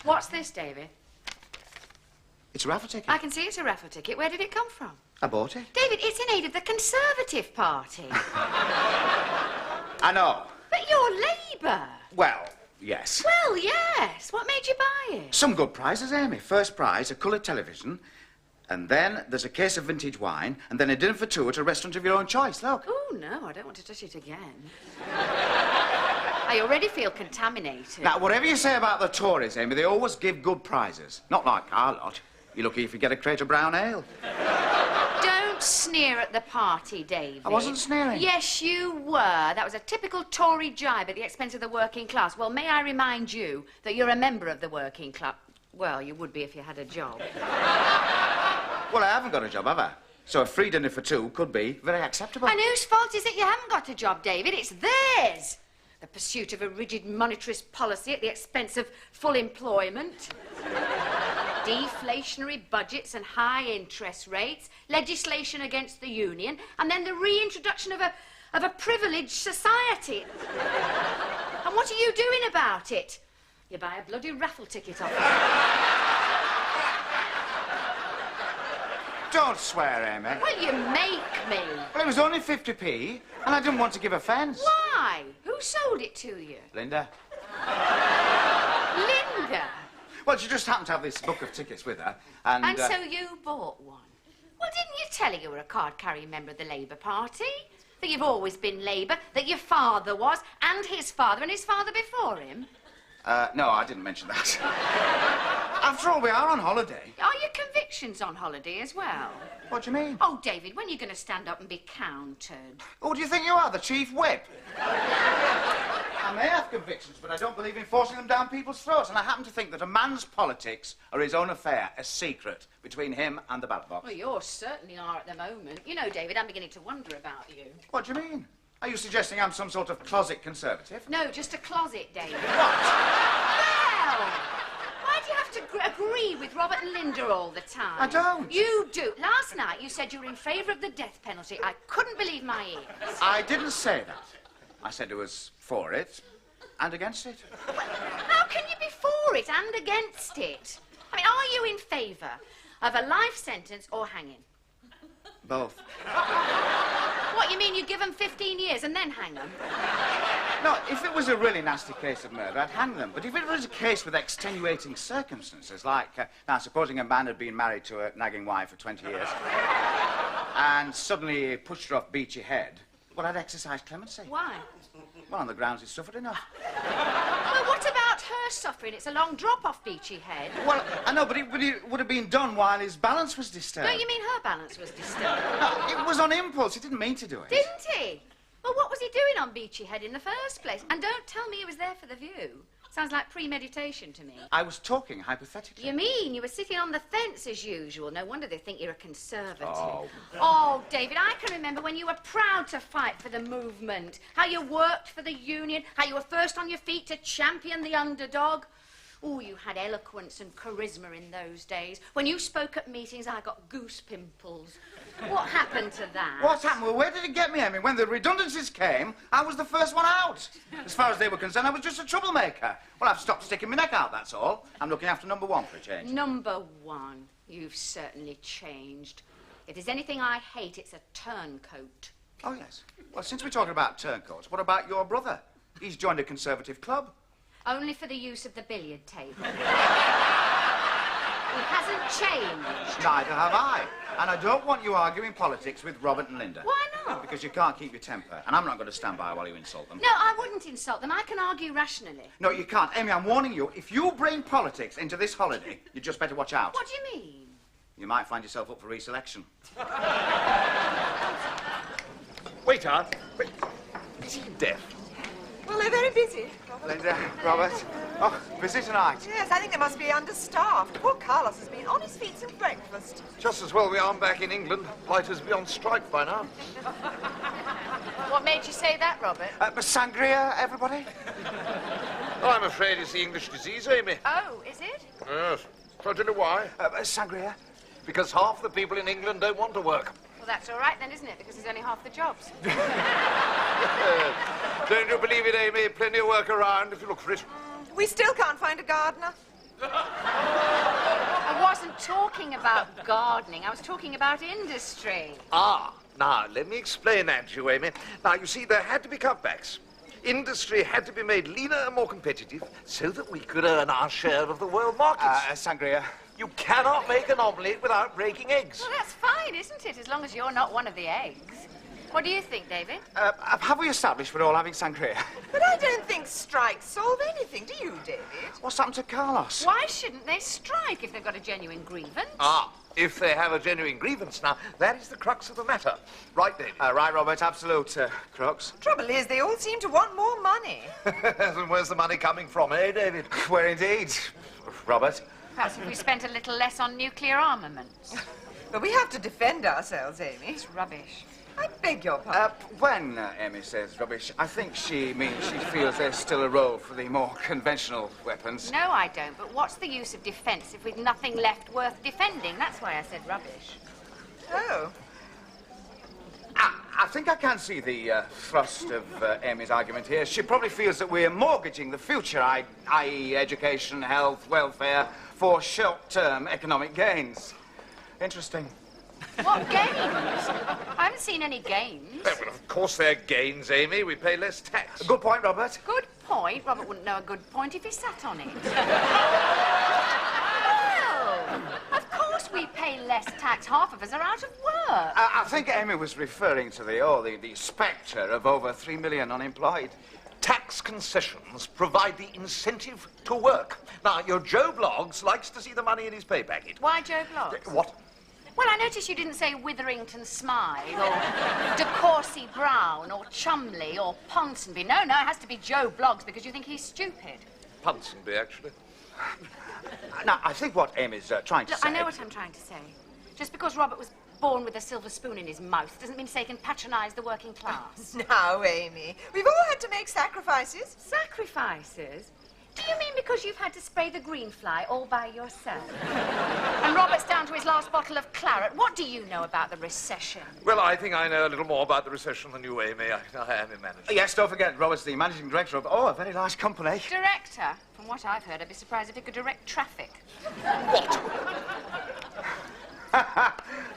What's this, David? It's a raffle ticket. I can see it's a raffle ticket. Where did it come from? I bought it. David, it's in aid of the Conservative Party. I know. But you're Labour. Well, yes. Well, yes. What made you buy it? Some good prizes, Amy. First prize, a coloured television. And then there's a case of vintage wine. And then a dinner for two at a restaurant of your own choice. Look. Oh, no, I don't want to touch it again. I already feel contaminated. Now, whatever you say about the Tories, Amy, they always give good prizes. Not like our lot. You're lucky if you get a crate of brown ale. Don't sneer at the party, David. I wasn't sneering. Yes, you were. That was a typical Tory jibe at the expense of the working class. Well, may I remind you that you're a member of the working club? Well, you would be if you had a job. Well, I haven't got a job, have I? So a free dinner for two could be very acceptable. And whose fault is it you haven't got a job, David? It's theirs. The pursuit of a rigid monetarist policy at the expense of full employment. Deflationary budgets and high interest rates, legislation against the union, and then the reintroduction of a privileged society. And what are you doing about it? You buy a bloody raffle ticket off it. Don't swear, Amy. Well, you make me. Well, it was only 50p, and I didn't want to give offence. Why? Who sold it to you? Linda. Linda? Well, she just happened to have this book of tickets with her, and... And so you bought one? Well, didn't you tell her you were a card-carrying member of the Labour Party? That you've always been Labour, that your father was, and his father before him? No, I didn't mention that. After all, we are on holiday. Are your convictions on holiday as well? What do you mean? Oh, David, when are you going to stand up and be counted? Who do you think you are, the chief whip? I may have convictions, but I don't believe in forcing them down people's throats, and I happen to think that a man's politics are his own affair, a secret between him and the ballot box. Well, you certainly are at the moment. You know, David, I'm beginning to wonder about you. What do you mean? Are you suggesting I'm some sort of closet conservative? No, just a closet, David. What? Well, why do you have to agree with Robert and Linda all the time? I don't. You do. Last night you said you were in favour of the death penalty. I couldn't believe my ears. I didn't say that. I said I was for it and against it. Well, how can you be for it and against it? I mean, are you in favour of a life sentence or hanging? Both. What, you mean you give them 15 years and then hang them? No, if it was a really nasty case of murder, I'd hang them. But if it was a case with extenuating circumstances, like, now, supposing a man had been married to a nagging wife for 20 years and suddenly pushed her off Beachy Head, well, I'd exercise clemency. Why? Well, on the grounds he's suffered enough. Well, what about her suffering? It's a long drop off Beachy Head. Well, I know, but it would have been done while his balance was disturbed. Don't you mean her balance was disturbed? No, it was on impulse. He didn't mean to do it. Didn't he? Well, what was he doing on Beachy Head in the first place? And don't tell me he was there for the view. Sounds like premeditation to me. I was talking hypothetically. You mean you were sitting on the fence as usual? No wonder they think you're a conservative. Oh. Oh, David, I can remember when you were proud to fight for the movement, how you worked for the union, how you were first on your feet to champion the underdog. Oh, you had eloquence and charisma in those days. When you spoke at meetings, I got goose pimples. What happened to that? What happened? Well, where did it get me? I mean, when the redundancies came, I was the first one out. As far as they were concerned, I was just a troublemaker. Well, I've stopped sticking my neck out, that's all. I'm looking after number one for a change. Number one. You've certainly changed. If there's anything I hate, it's a turncoat. Oh, yes. Well, since we're talking about turncoats, what about your brother? He's joined a conservative club. Only for the use of the billiard table. He hasn't changed. Neither have I. And I don't want you arguing politics with Robert and Linda. Why not? Because you can't keep your temper, and I'm not going to stand by while you insult them. No, I wouldn't insult them. I can argue rationally. No, you can't. Amy, I'm warning you, if you bring politics into this holiday, you just better watch out. What do you mean? You might find yourself up for re-selection. Wait, Aunt. Wait. Is he deaf? Well, they're very busy. Linda, Robert. Oh, busy tonight. Yes, I think they must be understaffed. Poor Carlos has been on his feet since breakfast. Just as well we aren't back in England. Lighters be on strike by now. What made you say that, Robert? Sangria, everybody? Well, I'm afraid it's the English disease, Amy. Oh, is it? Yes. So I tell you why. Sangria? Because half the people in England don't want to work. Well, that's all right then, isn't it? Because there's only half the jobs. Don't you believe it, Amy? Plenty of work around if you look for it. We still can't find a gardener. I wasn't talking about gardening. I was talking about industry. Ah, now, let me explain that to you, Amy. Now, you see, there had to be cutbacks. Industry had to be made leaner and more competitive so that we could earn our share of the world markets. Sangria. You cannot make an omelette without breaking eggs. Well, that's fine, isn't it? As long as you're not one of the eggs. What do you think, David? Have we established we're all having sangria? But I don't think strikes solve anything, do you, David? What's happened to Carlos? Why shouldn't they strike if they've got a genuine grievance? Ah, if they have a genuine grievance. Now, that is the crux of the matter. Right, David? Right, Robert, absolute crux. Trouble is, they all seem to want more money. And where's the money coming from, eh, David? Where indeed, Robert. Perhaps if we spent a little less on nuclear armaments. But we have to defend ourselves, Amy. It's rubbish. I beg your pardon. When Amy says rubbish, I think she means she feels there's still a role for the more conventional weapons. No, I don't. But what's the use of defence if we've nothing left worth defending? That's why I said rubbish. Oh. I think I can see the thrust of Amy's argument here. She probably feels that we're mortgaging the future, i.e. education, health, welfare, for short-term economic gains. Interesting. What gains? I haven't seen any gains. Well, of course they're gains, Amy. We pay less tax. Good point, Robert. Good point. Robert wouldn't know a good point if he sat on it. Well, of course we pay less tax. Half of us are out of work. I think Amy was referring to the spectre of over 3 million unemployed. Tax concessions provide the incentive to work. Now, your Joe Bloggs likes to see the money in his pay packet. Why Joe Bloggs? What? Well, I noticed you didn't say Witherington Smythe or De Courcy Brown or Chumley or Ponsonby. No, it has to be Joe Bloggs because you think he's stupid. Ponsonby, actually. Now, I think what Amy's trying to Look, say... I know what I'm trying to say. Just because Robert was born with a silver spoon in his mouth doesn't mean to say he can patronise the working class. Now, Amy, we've all had to make sacrifices. Sacrifices? Do you mean because you've had to spray the green fly all by yourself? And Robert's down to his last bottle of claret. What do you know about the recession? Well, I think I know a little more about the recession than you, Amy. I am a manager. Yes, don't forget, Robert's the managing director of, a very large company. Director? From what I've heard, I'd be surprised if he could direct traffic.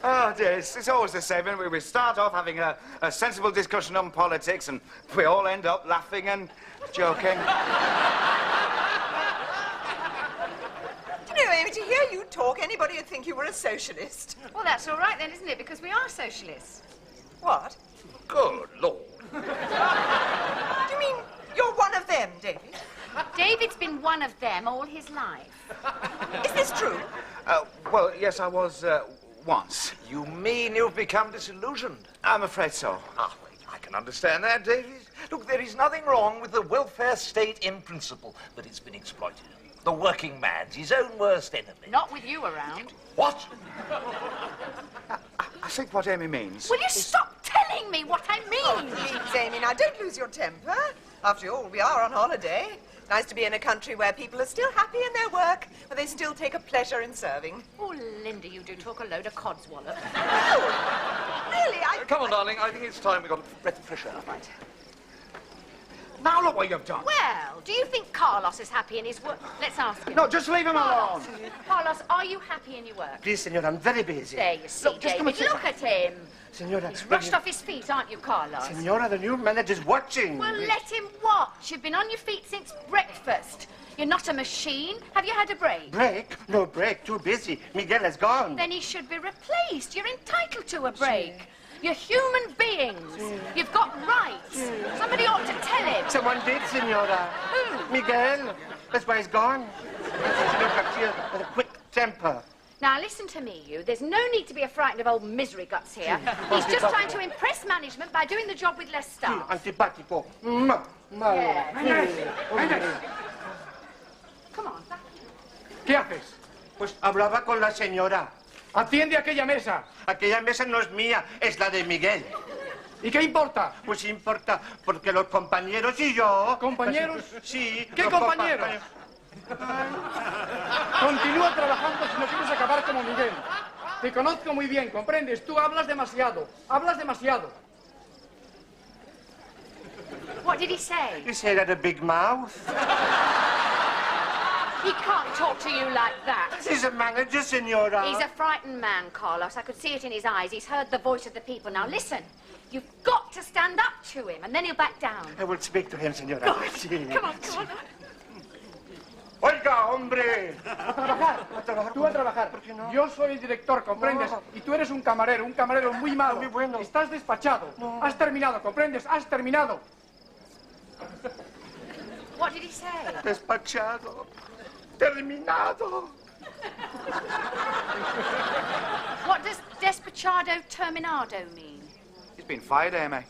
Oh, dear, it's always the same. We start off having a sensible discussion on politics, and we all end up laughing and joking. You know, Amy, to hear you talk, anybody would think you were a socialist. Well, that's all right then, isn't it? Because we are socialists. What? Good Lord. Do you mean you're one of them, David? David's been one of them all his life. Is this true? Well, yes, I was once. You mean you've become disillusioned? I'm afraid so. Ah, well, I can understand that, David. Look, there is nothing wrong with the welfare state in principle, but it's been exploited. The working man's his own worst enemy. Not with you around. What? I think what Amy means... Will you stop telling me what I mean? Oh, please, Amy, now don't lose your temper. After all, we are on holiday. Nice to be in a country where people are still happy in their work, where they still take a pleasure in serving. Oh, Linda, you do talk a load of codswallop. Oh, really, Come on, darling. I think it's time we got a breath of fresh air. Right. Now look what you've done. Well, do you think Carlos is happy in his work? Let's ask him. No, just leave him alone. Carlos, are you happy in your work? Please, senora, I'm very busy. There you see, Look, just come David. and sit Look at him. Senora, He's rushed off his feet, aren't you, Carlos? Senora, the new manager's watching. Well, let him watch. You've been on your feet since breakfast. You're not a machine. Have you had a break? Break? No break. Too busy. Miguel has gone. Then he should be replaced. You're entitled to a break. You're human beings. You've got rights. Somebody ought to tell him. Someone did, senora. Who? Miguel. That's why he's gone. Senor Garcia had a quick temper. Now, listen to me, you. There's no need to be frightened of old misery guts here. He's just trying to impress management by doing the job with less staff. Antipático. Malo. Yeah. Come on. ¿Qué haces? Pues hablaba con la señora. Atiende a aquella mesa. Aquella mesa no es mía, es la de Miguel. ¿Y qué importa? Pues importa, porque los compañeros y yo... ¿Compañeros? Sí. ¿Qué los compañeros? Continúa trabajando si no quieres acabar como Miguel. Te conozco muy bien, ¿comprendes? Tú hablas demasiado. Hablas demasiado. What What did he say? He said he had a big mouth. He can't talk to you like that. He's a manager, Senora. He's a frightened man, Carlos. I could see it in his eyes. He's heard the voice of the people. Now, listen. You've got to stand up to him, and then he'll back down. I will speak to him, Senora. Good. Come on. Oiga, hombre. A trabajar. Tú a trabajar. ¿Por qué no? Yo soy el director, ¿comprendes? No. Y tú eres un camarero muy malo. Muy bueno. Estás despachado. No. Has terminado, ¿comprendes? Has terminado. What did he say? Despachado. Terminado. What does despachado terminado mean? He's been fired, Amy.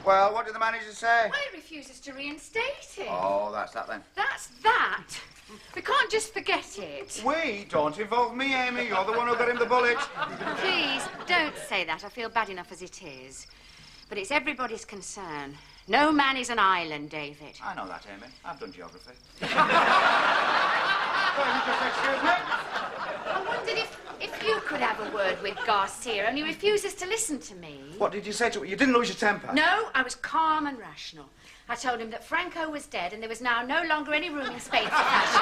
Well, what did the manager say? Well, he refuses to reinstate him. Oh, that's that then. That's that. We can't just forget it. We don't involve me, Amy. You're the one who got him the bullet. Please, don't say that. I feel bad enough as it is. But it's everybody's concern. No man is an island, David. I know that, Amy. I've done geography. Excuse me. I wondered if you could have a word with Garcia, and he refuses to listen to me. What did you say to him? You didn't lose your temper? No, I was calm and rational. I told him that Franco was dead and there was now no longer any room in Spain for fascists.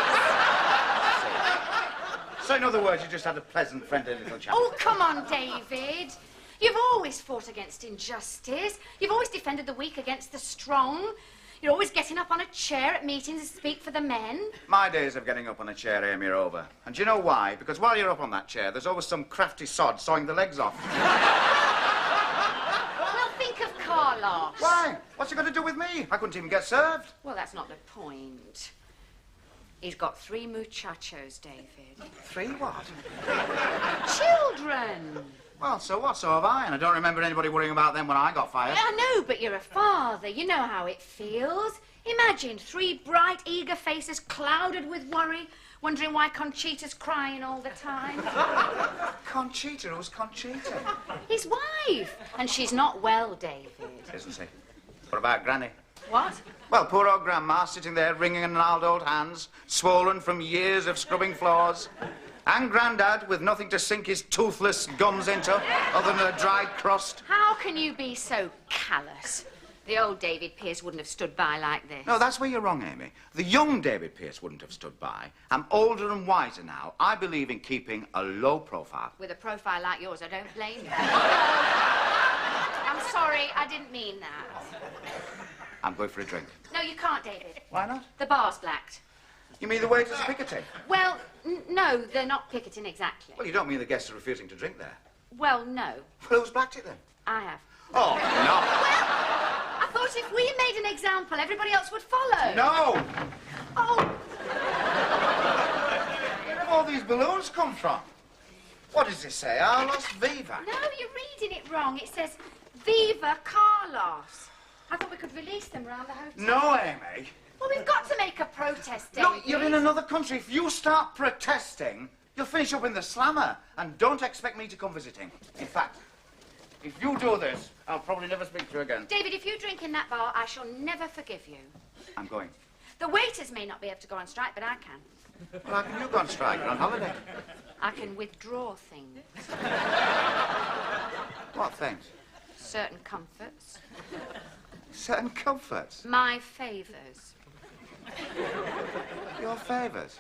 So in other words, you just had a pleasant, friendly little chat. Oh, come on, David. You've always fought against injustice. You've always defended the weak against the strong. You're always getting up on a chair at meetings to speak for the men. My days of getting up on a chair, Amy, are over. And do you know why? Because while you're up on that chair, there's always some crafty sod sawing the legs off. Well, think of Carlos. Why? What's he got to do with me? I couldn't even get served. Well, that's not the point. He's got 3 muchachos, David. 3 what? Children. Well, so what? So have I. And I don't remember anybody worrying about them when I got fired. I know, but you're a father. You know how it feels. Imagine 3 bright, eager faces clouded with worry, wondering why Conchita's crying all the time. Conchita? Who's Conchita? His wife. And she's not well, David. Isn't she? What about Granny? What? Well, poor old Grandma sitting there wringing her gnarled old hands, swollen from years of scrubbing floors. And Grandad with nothing to sink his toothless gums into other than a dried crust. How can you be so callous? The old David Pearce wouldn't have stood by like this. No, that's where you're wrong, Amy. The young David Pearce wouldn't have stood by. I'm older and wiser now. I believe in keeping a low profile. With a profile like yours, I don't blame you. I'm sorry, I didn't mean that. I'm going for a drink. No, you can't, David. Why not? The bar's blacked. You mean the waiters are picketing? Well, no, they're not picketing exactly. Well, you don't mean the guests are refusing to drink there. Well, no. Well, who's blacked it then? I have. Oh, no. I thought if we made an example, everybody else would follow. No! Oh, Where have all these balloons come from? What does this say? Carlos Viva? no, you're reading it wrong. It says, Viva Carlos. I thought we could release them round the hotel. No, Amy. Well, we've got to make a protest, David. Look, you're in another country. If you start protesting, you'll finish up in the slammer. And don't expect me to come visiting. In fact, if you do this, I'll probably never speak to you again. David, if you drink in that bar, I shall never forgive you. I'm going. The waiters may not be able to go on strike, but I can. Well, how can you go on strike? You're on holiday. I can withdraw things. What things? Certain comforts. Certain comforts. My favours. Your favours.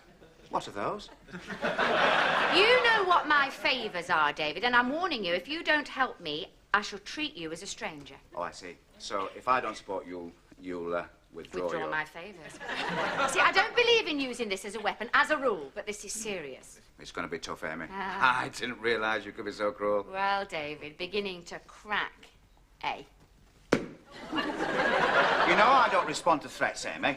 What are those? You know what my favours are, David, and I'm warning you, if you don't help me, I shall treat you as a stranger. Oh, I see. So if I don't support you, you'll withdraw your... My favours. See, I don't believe in using this as a weapon, as a rule, but this is serious. It's going to be tough, Amy. Ah. I didn't realise you could be so cruel. Well, David, beginning to crack, eh? You know I don't respond to threats, Amy.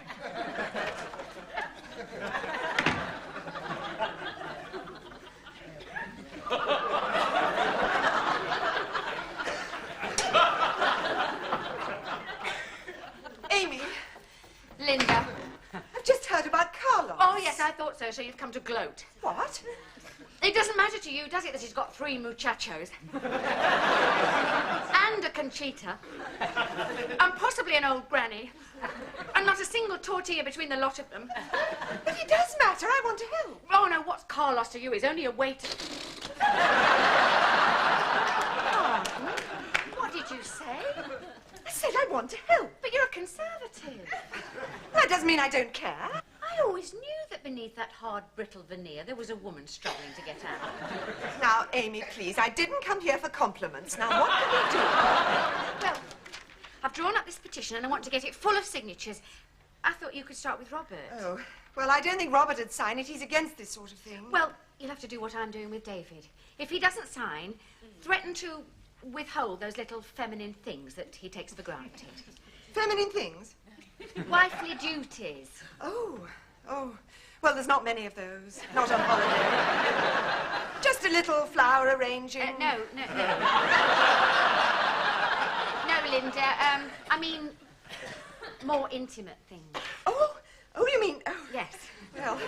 Amy, Linda. I've just heard about Carlos. Oh, yes, I I thought so, so you've come to gloat. What? It doesn't matter to you, does it, that he's got 3 muchachos? And a Conchita. And possibly an old granny. And not a single tortilla between the lot of them. But it does matter. I want to help. Oh, no, what's Carlos to you? He's only a waiter. What did you say? I said I want to help. But you're a conservative. That doesn't mean I don't care. I always knew that beneath that hard, brittle veneer there was a woman struggling to get out. Now, Amy, please, I didn't come here for compliments. Now, what can we do? Well, I've drawn up this petition and I want to get it full of signatures. I thought you could start with Robert. Oh, well, I don't think Robert would sign it. He's against this sort of thing. Well, you'll have to do what I'm doing with David. If he doesn't sign, threaten to withhold those little feminine things that he takes for granted. Feminine things? Wifely duties. Oh. Well, there's not many of those. Not on holiday. Just a little flower arranging. No. No, Linda. I mean, more intimate things. Oh, you mean... Oh. Yes. Well,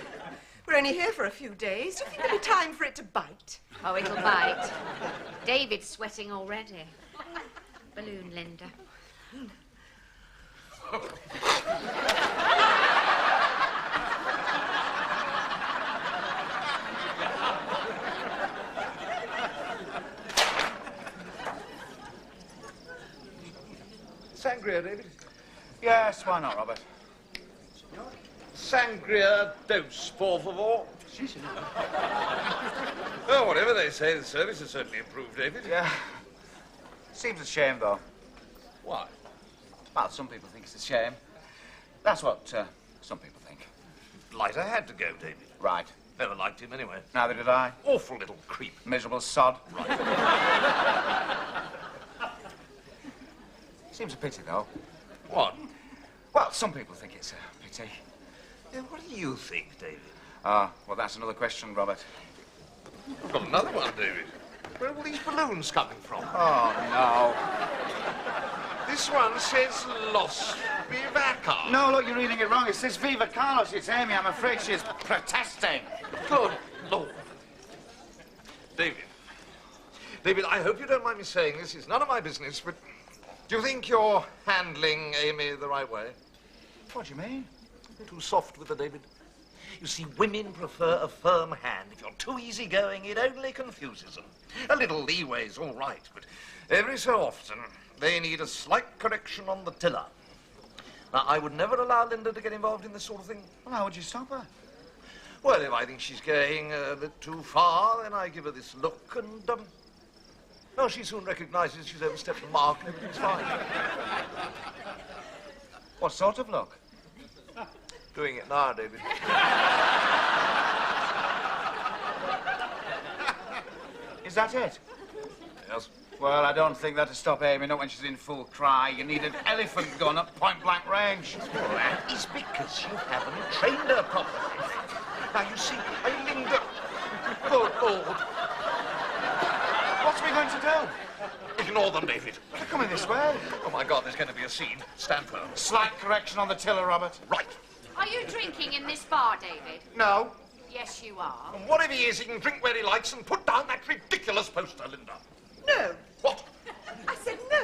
we're only here for a few days. Do you think there'll be time for it to bite? Oh, it'll bite. David's sweating already. Balloon, Linda. Sangria, David. Yes, why not, Robert? Sangria dos, por favor. Oh, whatever they say, the service has certainly improved, David. Yeah. Seems a shame, though. Why? Well, some people think it's a shame. That's what some people think. Lighter had to go, David. Right. Never liked him anyway. Neither did I. Awful little creep. Miserable sod. Right. Seems a pity, though. What? Well, some people think it's a pity. Yeah, what do you think, David? Well, that's another question, Robert. I've got another one, David. Where are all these balloons coming from? Oh, no. This one says Los Vivaca. No, look, you're reading it wrong. It says Viva Carlos. It's Amy. I'm afraid she's protesting. Good Lord. David, I hope you don't mind me saying this. It's none of my business, but do you think you're handling Amy the right way? What do you mean? Too soft with her, David. You see, women prefer a firm hand. If you're too easygoing, it only confuses them. A little leeway's all right, but every so often, they need a slight correction on the tiller. Now, I would never allow Linda to get involved in this sort of thing. Well, how would you stop her? Well, if I think she's going a bit too far, then I give her this look and, no, she soon recognizes she's overstepped the mark and everything's fine. What sort of look? Doing it now, David. Is that it? Yes. Well, I don't think that'll stop Amy, not when she's in full cry. You need an elephant gun at point-blank range. Well, that is because you haven't trained her properly. Now, you see, Linda... Good Lord. What's we going to do? Ignore them, David. They're coming this way. Oh, my God, there's going to be a scene. Stand firm. Slight correction on the tiller, Robert. Right. Are you drinking in this bar, David? No. Yes, you are. And whatever he is, he can drink where he likes and put down that ridiculous poster, Linda. No. What? I said no.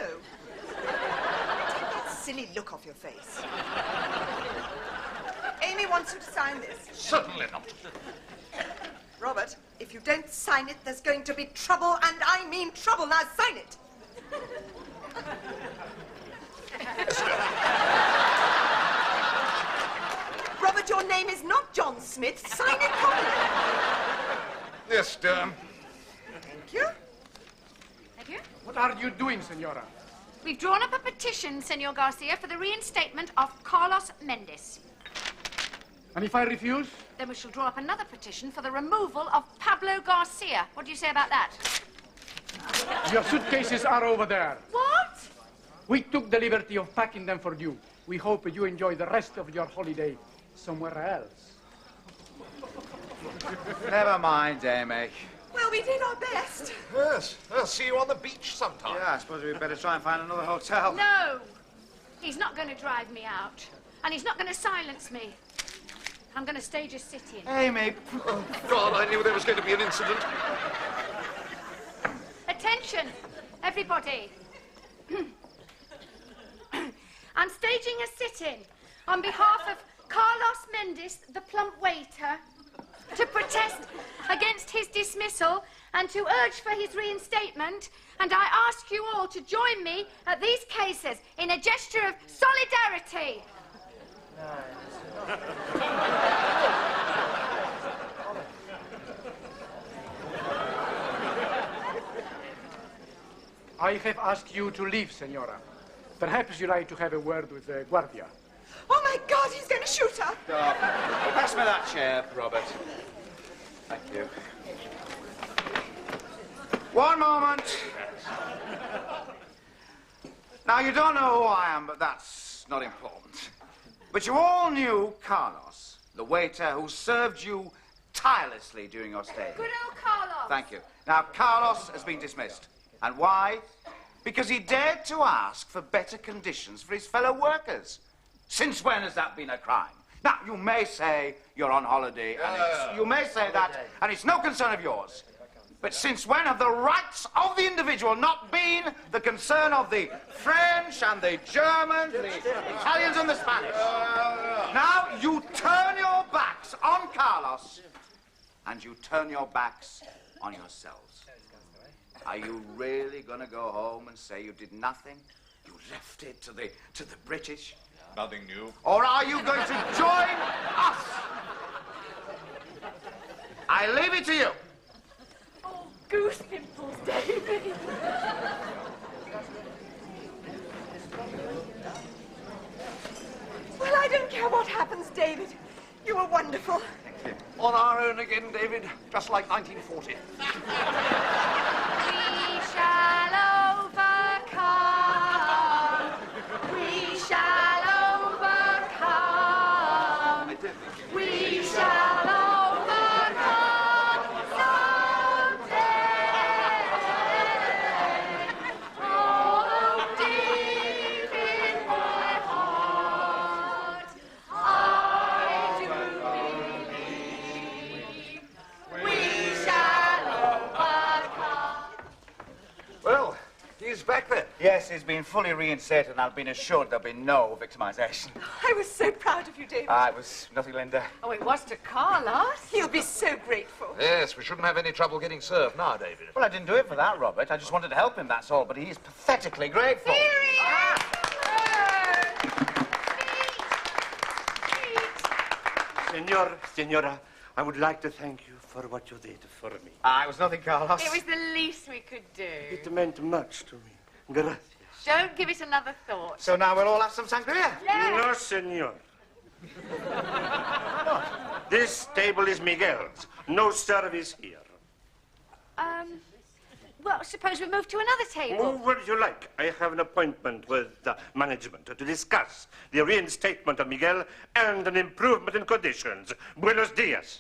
Take that silly look off your face. Amy wants you to sign this. Certainly not. Robert, if you don't sign it, there's going to be trouble, and I mean trouble. Now sign it. Robert, your name is not John Smith. Sign it properly. Yes, dear. Thank you. Thank you. What are you doing, senora? We've drawn up a petition, Senor Garcia, for the reinstatement of Carlos Mendes. And if I refuse? Then we shall draw up another petition for the removal of Pablo Garcia. What do you say about that? Your suitcases are over there. What? We took the liberty of packing them for you. We hope you enjoy the rest of your holiday somewhere else. Never mind, Amy. Well, we did our best. Yes. I'll see you on the beach sometime. Yeah, I suppose we'd better try and find another hotel. No. He's not going to drive me out. And he's not going to silence me. I'm going to stage a sit-in. Amy. Oh, God, I knew there was going to be an incident. Attention, everybody. I'm staging a sit-in on behalf of Carlos Mendes, the plump waiter, to protest against his dismissal and to urge for his reinstatement. And I ask you all to join me at these cases in a gesture of solidarity. I have asked you to leave, Senora. Perhaps you'd like to have a word with the Guardia. Oh, my God, he's going to shoot her. Pass me that chair, Robert. Thank you. One moment. Now, you don't know who I am, but that's not important. But you all knew Carlos, the waiter who served you tirelessly during your stay. Good old Carlos. Thank you. Now, Carlos has been dismissed. And why? Because he dared to ask for better conditions for his fellow workers. Since when has that been a crime? Now, you may say you're on holiday, and you may say that, and it's no concern of yours. But since when have the rights of the individual not been the concern of the French and the Germans, the Italians and the Spanish? Now, you turn your backs on Carlos, and you turn your backs on yourselves. Are you really going to go home and say you did nothing? You left it to the British? Nothing new. Or are you going to join us? I leave it to you. Oh, goose pimples, David. Well, I don't care what happens, David. You were wonderful. On our own again, David, just like 1940. We shall overcome. We shall overcome. We shall overcome someday. Oh, deep in my heart, I do believe we shall overcome. Well, he's back there. Yes, he's been fully reinstated, and I've been assured there'll be no victimization. I was so proud of you, David. It was nothing, Linda. Oh, it was to Carlos. He'll be so grateful. Yes, we shouldn't have any trouble getting served now, David. Well, I didn't do it for that, Robert. I just wanted to help him, that's all. But he is pathetically grateful. Senora, I would like to thank you for what you did for me. It was nothing, Carlos. It was the least we could do. It meant much to me. Gracias. Don't give it another thought. So now we'll all have some sangria. No, senor. This table is Miguel's. No service here. Well, suppose we move to another table. Move where you like. I have an appointment with the management to discuss the reinstatement of Miguel and an improvement in conditions. Buenos dias.